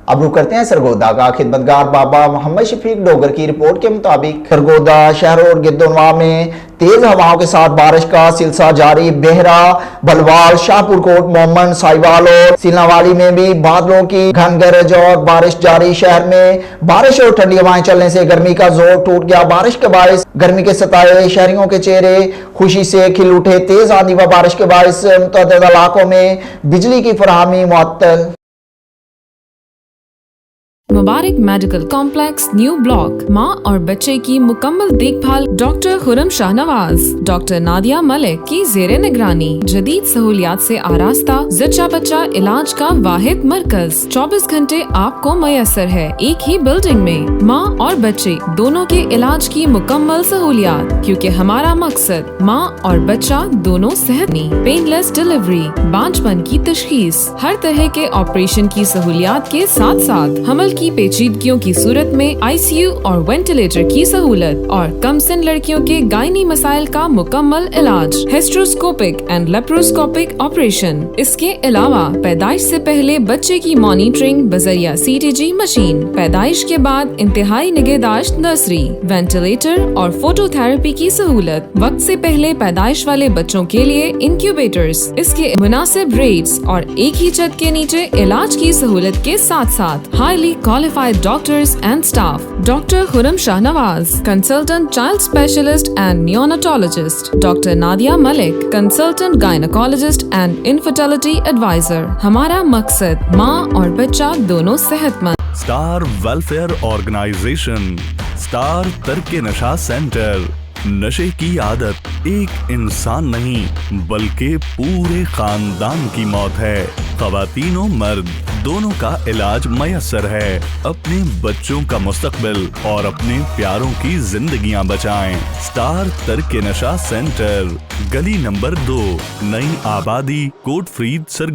اب رخ کرتے ہیں سرگودا کا۔ خدمتگار بابا محمد شفیق ڈوگر کی رپورٹ کے مطابق سرگودا شہر اور گردونواح میں تیز ہواؤں کے ساتھ بارش کا سلسلہ جاری۔ بہرا، بلوال، شاہپور کوٹ، مومن، سائیوال اور سیلناوالی میں بھی بادلوں کی گھن گرج اور بارش جاری۔ شہر میں بارش اور ٹھنڈی ہوائیں چلنے سے گرمی کا زور ٹوٹ گیا۔ بارش کے باعث گرمی کے ستائے شہریوں کے چہرے خوشی سے کھل اٹھے۔ تیز آندھی و بارش کے باعث متعدد علاقوں میں بجلی کی فراہمی معطل۔ مبارک میڈیکل کمپلیکس، نیو بلاک، ماں اور بچے کی مکمل دیکھ بھال ڈاکٹر خرم شاہ نواز، ڈاکٹر نادیہ ملک کی زیر نگرانی، جدید سہولیات سے آراستہ زچہ بچہ علاج کا واحد مرکز 24 گھنٹے آپ کو میسر ہے ایک ہی بلڈنگ میں۔ ماں اور بچے دونوں کے علاج کی مکمل سہولیات، کیونکہ ہمارا مقصد ماں اور بچہ دونوں صحت مند۔ پین لیس ڈلیوری، بانجپن کی تشخیص، ہر طرح کے آپریشن کی سہولیات کے ساتھ ساتھ حمل کی پیچیدگیوں کی صورت میں آئی سی یو اور وینٹیلیٹر کی سہولت، اور کم سن لڑکیوں کے گائنی مسائل کا مکمل علاج، ہسٹروسکوپک اینڈ لیپروسکوپک آپریشن۔ اس کے علاوہ پیدائش سے پہلے بچے کی مانیٹرنگ بذریعہ CTG مشین، پیدائش کے بعد انتہائی نگہداشت نرسری، وینٹیلیٹر اور فوٹو تھراپی کی سہولت، وقت سے پہلے پیدائش والے بچوں کے لیے انکیوبیٹرز، اس کے مناسب ریٹس اور ایک ہی چھت کے نیچے علاج کی سہولت کے ساتھ ساتھ highly qualified doctors and staff. Dr. Khurram Shah Nawaz, consultant child specialist and neonatologist. Dr. Nadia Malik, consultant gynecologist and infertility advisor. ہمارا مقصد ماں اور بچہ دونوں صحت مند۔ اسٹار ویلفیئر آرگنائزیشن، اسٹار ترک نشہ سینٹر۔ نشے کی عادت ایک انسان نہیں بلکہ پورے خاندان کی موت ہے۔ خواتین و مرد دونوں کا علاج میسر ہے۔ اپنے بچوں کا مستقبل اور اپنے پیاروں کی زندگیاں بچائیں۔ اسٹار ترک نشہ سینٹر، گلی نمبر 2، نئی آبادی، کوٹ فرید، سرگودا۔